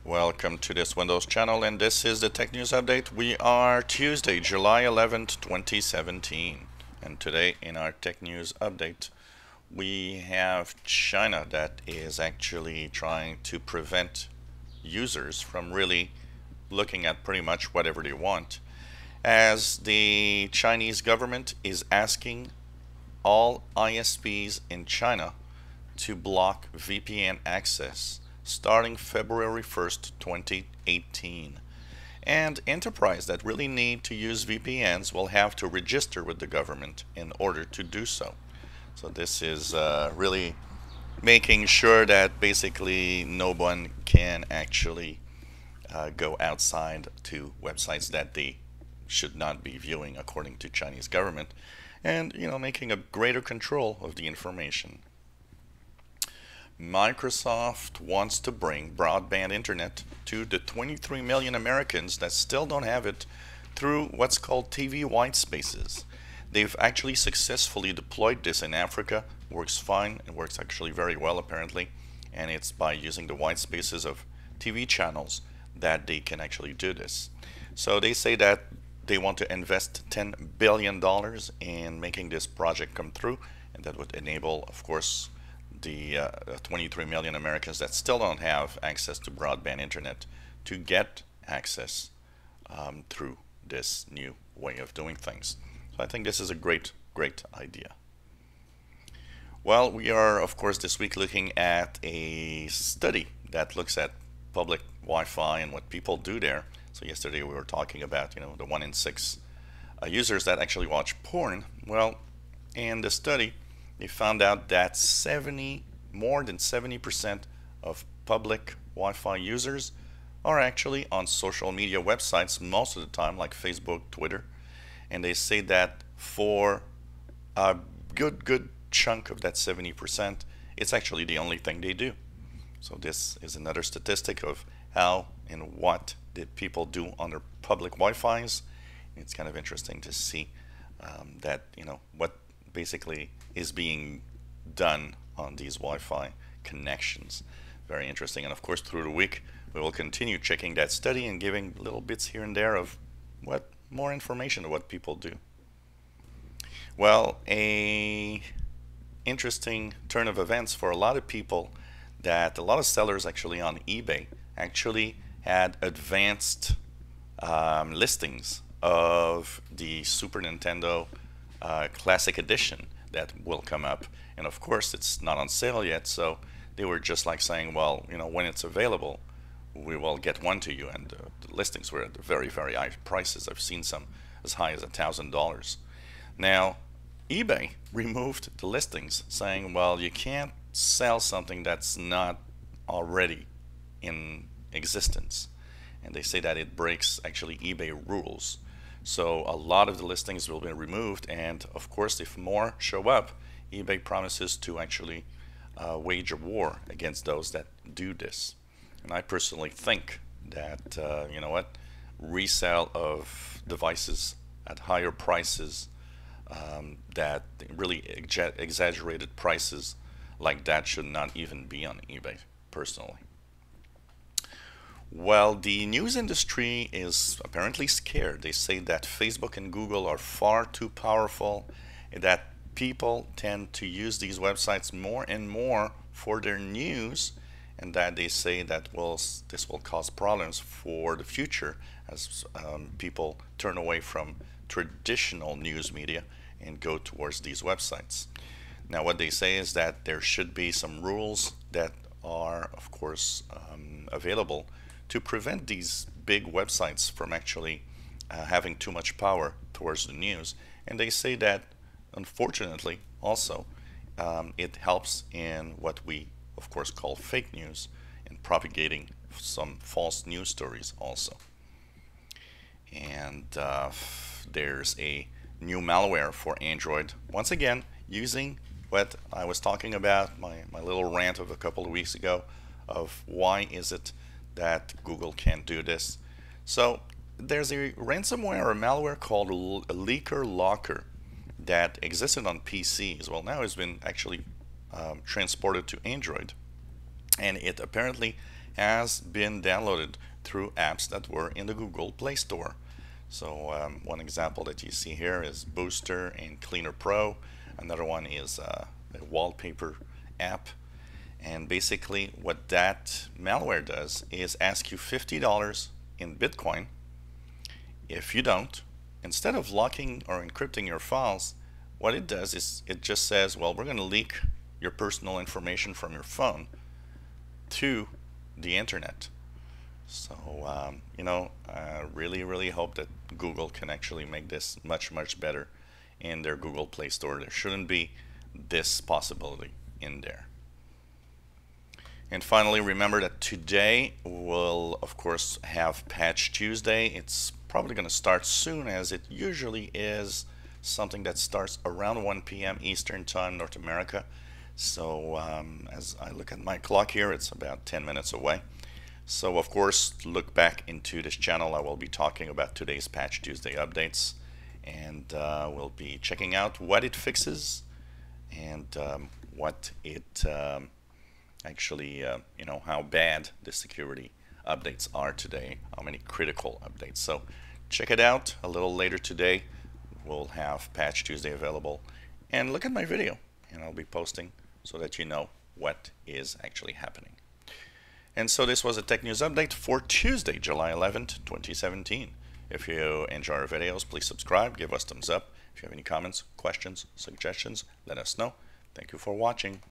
Welcome to this Windows channel, and this is the Tech News Update. We are Tuesday, July 11th, 2017, and today in our Tech News Update we have China that is actually trying to prevent users from really looking at pretty much whatever they want, as the Chinese government is asking all ISPs in China to block VPN access starting February 1st, 2018. And enterprises that really need to use VPNs will have to register with the government in order to do so. So this is really making sure that basically no one can actually go outside to websites that they should not be viewing according to Chinese government, and making a greater control of the information. Microsoft wants to bring broadband internet to the 23 million Americans that still don't have it through what's called TV white spaces. They've actually successfully deployed this in Africa. Works fine. It works actually very well apparently, and it's by using the white spaces of TV channels that they can actually do this. So they say that they want to invest $10 billion in making this project come through, and that would enable, of course, the 23 million Americans that still don't have access to broadband internet to get access through this new way of doing things. So I think this is a great idea. Well, we are of course this week looking at a study that looks at public Wi-Fi and what people do there. So yesterday we were talking about the 1 in 6 users that actually watch porn. Well, in the study they found out that more than 70% of public Wi-Fi users are actually on social media websites most of the time, like Facebook, Twitter, and they say that for a good chunk of that 70%, it's actually the only thing they do. So this is another statistic of how and what did people do on their public Wi-Fis. It's kind of interesting to see that what basically is being done on these Wi-Fi connections. Very interesting. And of course through the week we will continue checking that study and giving little bits here and there of what more information of what people do. Well, a interesting turn of events for a lot of people, that a lot of sellers actually on eBay actually had advanced listings of the Super Nintendo Classic Edition that will come up, and of course it's not on sale yet, so they were just like saying, well, when it's available we will get one to you, and the listings were at very high prices. I've seen some as high as $1,000. Now eBay removed the listings, saying, well, you can't sell something that's not already in existence, and they say that it breaks actually eBay rules. So a lot of the listings will be removed, and of course if more show up, eBay promises to actually wage a war against those that do this. And I personally think that resale of devices at higher prices, that really exaggerated prices like that, should not even be on eBay personally. Well, the news industry is apparently scared. They say that Facebook and Google are far too powerful, that people tend to use these websites more and more for their news, and that they say that this will cause problems for the future as people turn away from traditional news media and go towards these websites. Now what they say is that there should be some rules that are of course available to prevent these big websites from actually having too much power towards the news. And they say that unfortunately also it helps in what we of course call fake news and propagating some false news stories also. And there's a new malware for Android, once again using what I was talking about, my little rant of a couple of weeks ago of why is it that Google can't do this. So there's a ransomware or malware called Leaker Locker that existed on PCs. Well, now it's been actually transported to Android, and it apparently has been downloaded through apps that were in the Google Play Store. So one example that you see here is Booster and Cleaner Pro. Another one is a wallpaper app. And basically what that malware does is ask you $50 in Bitcoin. If you don't, instead of locking or encrypting your files, what it does is it just says, well, we're going to leak your personal information from your phone to the internet. So, I really hope that Google can actually make this much better in their Google Play Store. There shouldn't be this possibility in there. And finally, remember that today we'll, of course, have Patch Tuesday. It's probably going to start soon, as it usually is something that starts around 1 p.m. Eastern Time, North America. So as I look at my clock here, it's about 10 minutes away. So of course, look back into this channel. I will be talking about today's Patch Tuesday updates, and we'll be checking out what it fixes and what it actually, how bad the security updates are today, how many critical updates. So check it out a little later today. We'll have Patch Tuesday available, and look at my video, and I'll be posting so that you know what is actually happening. And so this was a tech news update for Tuesday, July 11th, 2017. If you enjoy our videos, please subscribe, give us thumbs up. If you have any comments, questions, suggestions, let us know. Thank you for watching.